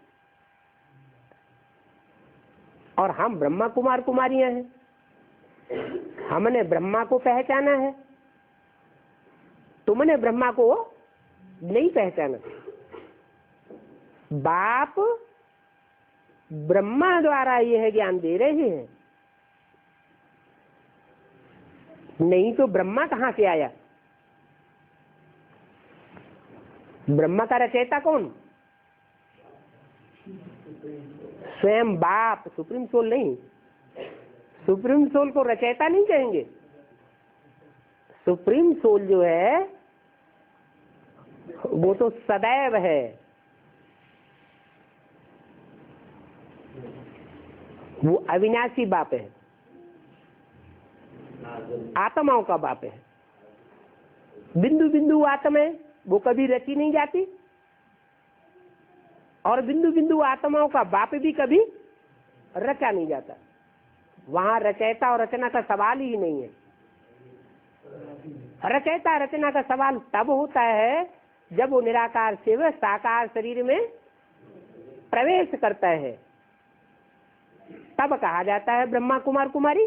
और हम ब्रह्मा कुमार कुमारियां हैं, हमने ब्रह्मा को पहचाना है, तुमने ब्रह्मा को नहीं पहचाना। बाप ब्रह्मा द्वारा यह ज्ञान दे रहे हैं, नहीं तो ब्रह्मा कहां से आया? ब्रह्मा का रचयिता कौन? स्वयं बाप, सुप्रीम सोल नहीं। सुप्रीम सोल को रचयिता नहीं कहेंगे। सुप्रीम सोल जो है वो तो सदैव है, वो अविनाशी बाप है, आत्माओं का बाप है। बिंदु बिंदु आत्मा है, वो कभी रची नहीं जाती, और बिंदु बिंदु आत्माओं का बाप भी कभी रचा नहीं जाता। वहां रचयिता और रचना का सवाल ही नहीं है। रचयिता रचना का सवाल तब होता है जब वो निराकार से वह साकार शरीर में प्रवेश करता है, तब कहा जाता है ब्रह्मा कुमार कुमारी।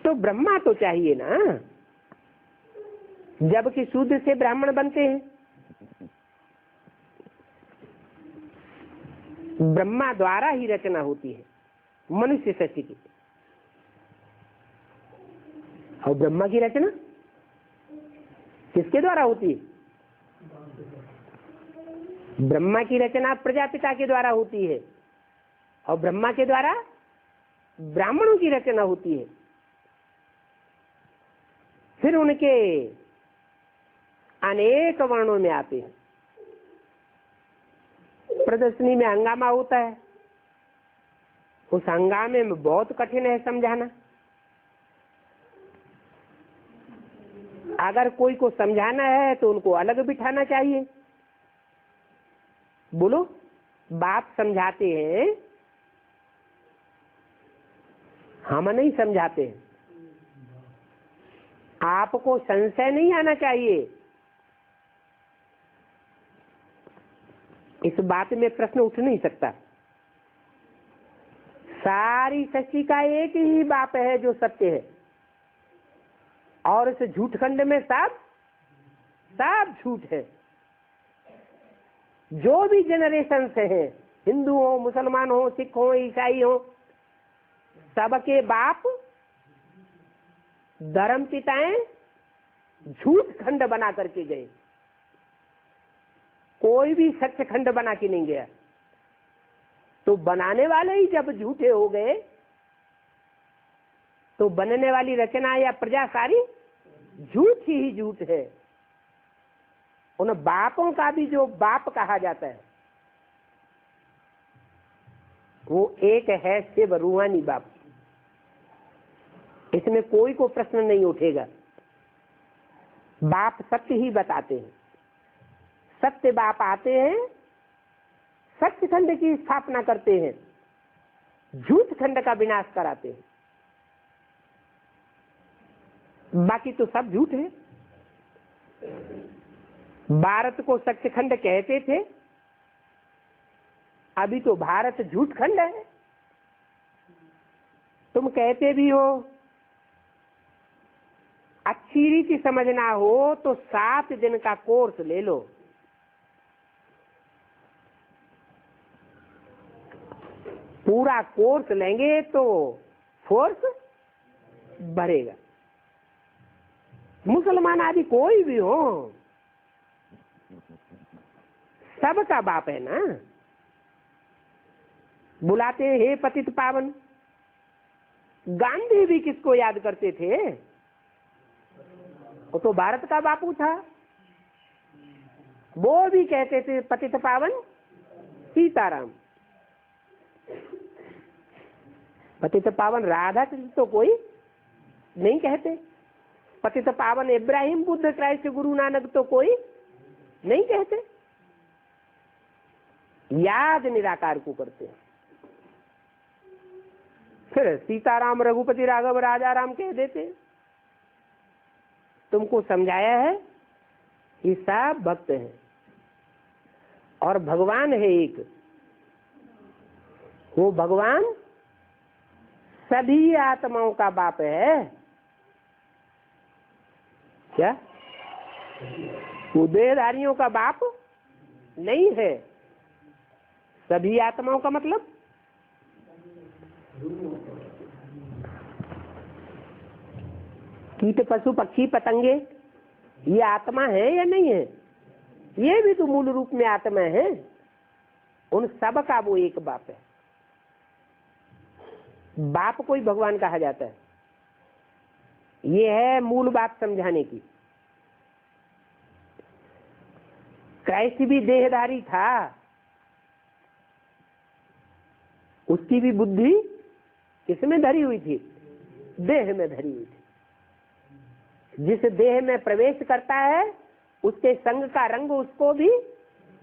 तो ब्रह्मा तो चाहिए ना, जबकि शूद्र से ब्राह्मण बनते हैं। ब्रह्मा द्वारा ही रचना होती है मनुष्य सृष्टि की, और ब्रह्मा की रचना किसके द्वारा होती है? ब्रह्मा की रचना प्रजापिता के द्वारा होती है, और ब्रह्मा के द्वारा ब्राह्मणों की रचना होती है। फिर उनके अनेक वर्णों में आते हैं। प्रदर्शनी में हंगामा होता है, उस हंगामे में बहुत कठिन है समझाना। अगर कोई को समझाना है तो उनको अलग बिठाना चाहिए। बोलो, बाप समझाते हैं, हम नहीं समझाते हैं। आपको संशय नहीं आना चाहिए, इस बात में प्रश्न उठ नहीं सकता। सारी सृष्टि का एक ही बाप है जो सत्य है, और इस झूठ खंड में सब झूठ है। जो भी जनरेशन से है, हिंदू हो, मुसलमान हो, सिख हो, ईसाई हो, सबके बाप धर्म पिताएं झूठ खंड बना करके गए, कोई भी सत्य खंड बना के नहीं गया। तो बनाने वाले ही जब झूठे हो गए तो बनने वाली रचना या प्रजा सारी झूठ ही झूठ है। उन बापों का भी जो बाप कहा जाता है वो एक है, शिव रूहानी बाप। इसमें कोई को प्रश्न नहीं उठेगा। बाप सत्य ही बताते हैं, सत्य बाप आते हैं, सत्य खंड की स्थापना करते हैं, झूठ खंड का विनाश कराते हैं। बाकी तो सब झूठ है। भारत को सत्य खंड कहते थे, अभी तो भारत झूठ खंड है। तुम कहते भी हो, अच्छी रीति समझना हो तो 7 दिन का कोर्स ले लो। पूरा कोर्स लेंगे तो फोर्स बढ़ेगा। मुसलमान आदि कोई भी हो, सबका बाप है ना। बुलाते हैं हे पतित पावन। गांधी भी किसको याद करते थे? वो तो भारत का बापू था। वो भी कहते थे पतित पावन सीताराम। पतित पावन राधा कृष्ण तो कोई नहीं कहते। पतित पावन इब्राहिम, बुद्ध, क्राइस्ट, गुरु नानक तो कोई नहीं कहते। याद निराकार को करते हैं। फिर सीताराम, रघुपति, राघव, राजा राम कह देते। तुमको समझाया है कि सब भक्त हैं और भगवान है एक। वो भगवान सभी आत्माओं का बाप है। क्या वो देहधारियों का बाप नहीं है? सभी आत्माओं का मतलब कीट, पशु, पक्षी, पतंगे, ये आत्मा है या नहीं है? ये भी तो मूल रूप में आत्मा है। उन सब का वो एक बाप है। बाप को ही भगवान कहा जाता है। ये है मूल बात समझाने की। क्राइस्ट भी देहधारी था, उसकी भी बुद्धि किसमें धरी हुई थी? देह में धरी हुई थी। जिस देह में प्रवेश करता है उसके संग का रंग उसको भी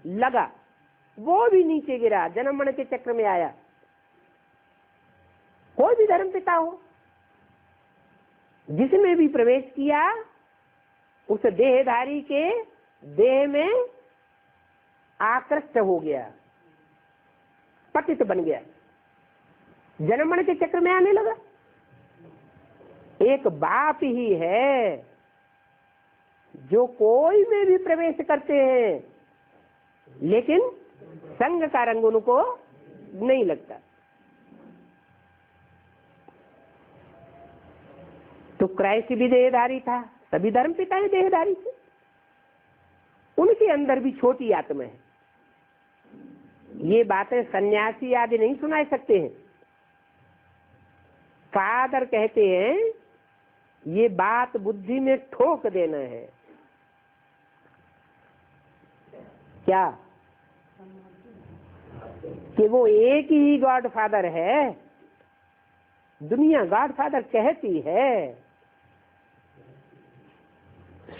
लगा, वो भी नीचे गिरा, जन्म मरण के चक्र में आया। कोई भी धर्म पिता हो, जिसमें भी प्रवेश किया उस देहधारी के देह में आकृष्ट हो गया, पतित बन गया, जन्म मरण के चक्र में आने लगा। एक बाप ही है जो कोई में भी प्रवेश करते हैं, लेकिन संग का रंग उनको नहीं लगता। तो क्राइस्ट भी देहधारी था, सभी धर्म पिताएं देहधारी थे। उनके अंदर भी छोटी आत्मा है। ये बातें सन्यासी आदि नहीं सुना सकते हैं। फादर कहते हैं ये बात बुद्धि में ठोक देना है। क्या? कि वो एक ही गॉड फादर है। दुनिया गॉड फादर कहती है।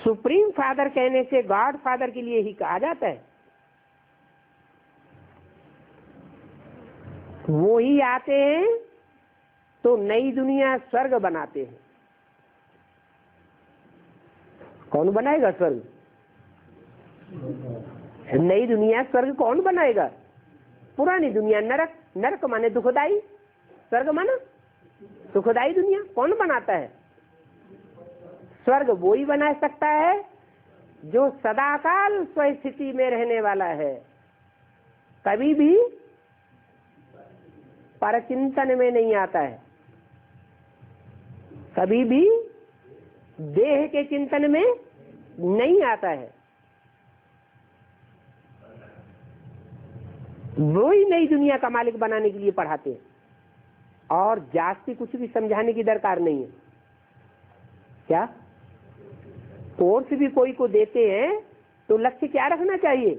सुप्रीम फादर कहने से गॉड फादर के लिए ही कहा जाता है। वो ही आते हैं तो नई दुनिया स्वर्ग बनाते हैं। कौन बनाएगा स्वर्ग? नई दुनिया स्वर्ग कौन बनाएगा? पुरानी दुनिया नरक, नरक माने दुखदाई, स्वर्ग माना सुखदाई दुनिया। कौन बनाता है? स्वर्ग वो ही बना सकता है जो सदाकाल स्वस्थिति में रहने वाला है, कभी भी परचिंतन में नहीं आता है, कभी भी देह के चिंतन में नहीं आता है। वो ही नई दुनिया का मालिक बनाने के लिए पढ़ाते हैं और जास्ती कुछ भी समझाने की दरकार नहीं है। क्या कोर्स भी कोई को देते हैं तो लक्ष्य क्या रखना चाहिए?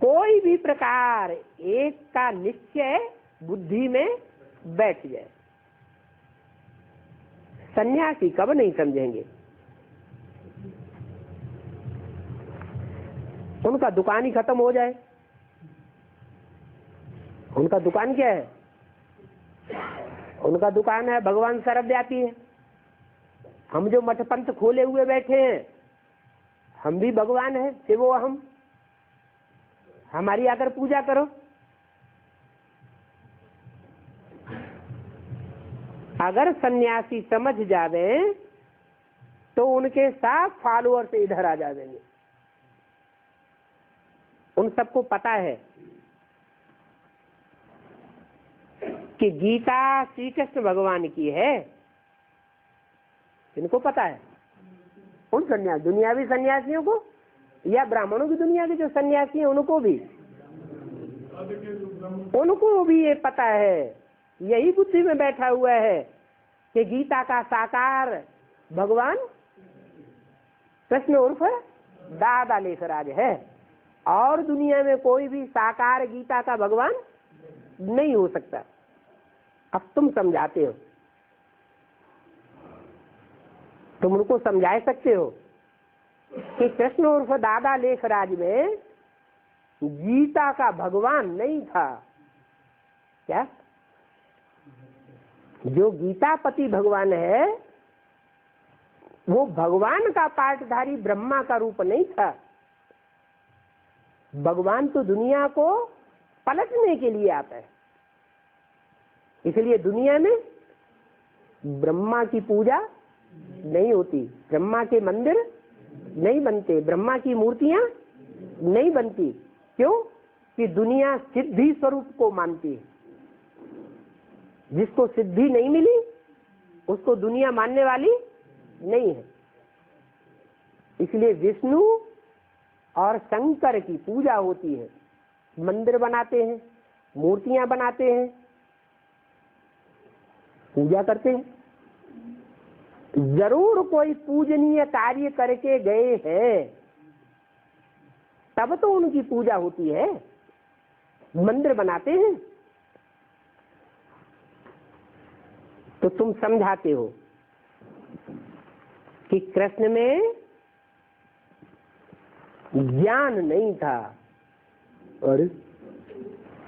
कोई भी प्रकार एक का निश्चय बुद्धि में बैठ जाए। सन्यासी कब नहीं समझेंगे? उनका दुकान ही खत्म हो जाए। उनका दुकान क्या है? उनका दुकान है भगवान सर्वव्यापी है। हम जो मठ पंथ खोले हुए बैठे हैं, हम भी भगवान हैं, शिवो हम, हमारी आकर पूजा करो। अगर सन्यासी समझ जावे तो उनके साथ फॉलोअर्स इधर आ जाएंगे। उन सबको पता है कि गीता श्री कृष्ण भगवान की है। इनको पता है। उन सन्यासी, दुनियावी सन्यासियों को या ब्राह्मणों की दुनिया के जो सन्यासी हैं उनको भी ये पता है, यही बुद्धि में बैठा हुआ है कि गीता का साकार भगवान कृष्ण उर्फ दादा लेखराज है और दुनिया में कोई भी साकार गीता का भगवान नहीं हो सकता। अब तुम समझाते हो, तुम उनको समझा सकते हो कि कृष्ण उर्फ दादा लेखराज में गीता का भगवान नहीं था। क्या? जो गीतापति भगवान है वो भगवान का पाठधारी ब्रह्मा का रूप नहीं था। भगवान तो दुनिया को पलटने के लिए आता है। इसलिए दुनिया में ब्रह्मा की पूजा नहीं होती, ब्रह्मा के मंदिर नहीं बनते, ब्रह्मा की मूर्तियां नहीं बनती। क्यों? कि दुनिया सिद्धि स्वरूप को मानती है। जिसको सिद्धि नहीं मिली उसको दुनिया मानने वाली नहीं है। इसलिए विष्णु और शंकर की पूजा होती है, मंदिर बनाते हैं, मूर्तियां बनाते हैं, पूजा करते हैं। जरूर कोई पूजनीय कार्य करके गए हैं तब तो उनकी पूजा होती है, मंदिर बनाते हैं। तो तुम समझाते हो कि कृष्ण में ज्ञान नहीं था। अरे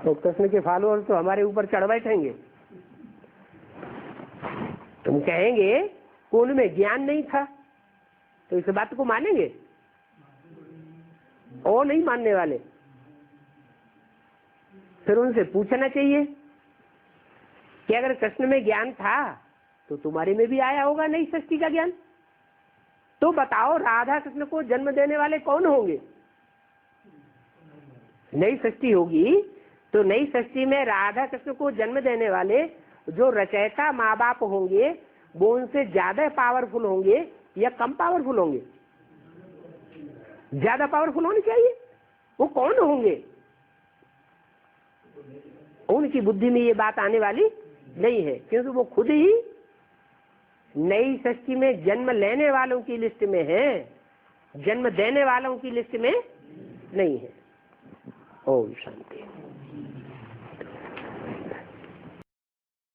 तो कृष्ण के फॉलोअर्स तो हमारे ऊपर चढ़ बैठेंगे। तुम कहेंगे कि उनमें ज्ञान नहीं था, तो इस बात को मानेंगे? और नहीं मानने वाले। फिर उनसे पूछना चाहिए कि अगर कृष्ण में ज्ञान था तो तुम्हारे में भी आया होगा नई सृष्टि का ज्ञान। तो बताओ राधा कृष्ण को जन्म देने वाले कौन होंगे? नई सृष्टि होगी तो नई सृष्टि में राधा कृष्ण को जन्म देने वाले जो रचयिता माँ बाप होंगे वो उनसे ज्यादा पावरफुल होंगे या कम पावरफुल होंगे? ज्यादा पावरफुल होने चाहिए। वो कौन होंगे? उनकी बुद्धि में ये बात आने वाली नहीं है, क्योंकि वो खुद ही नई सृष्टि में जन्म लेने वालों की लिस्ट में है, जन्म देने वालों की लिस्ट में नहीं है। ओम शांति।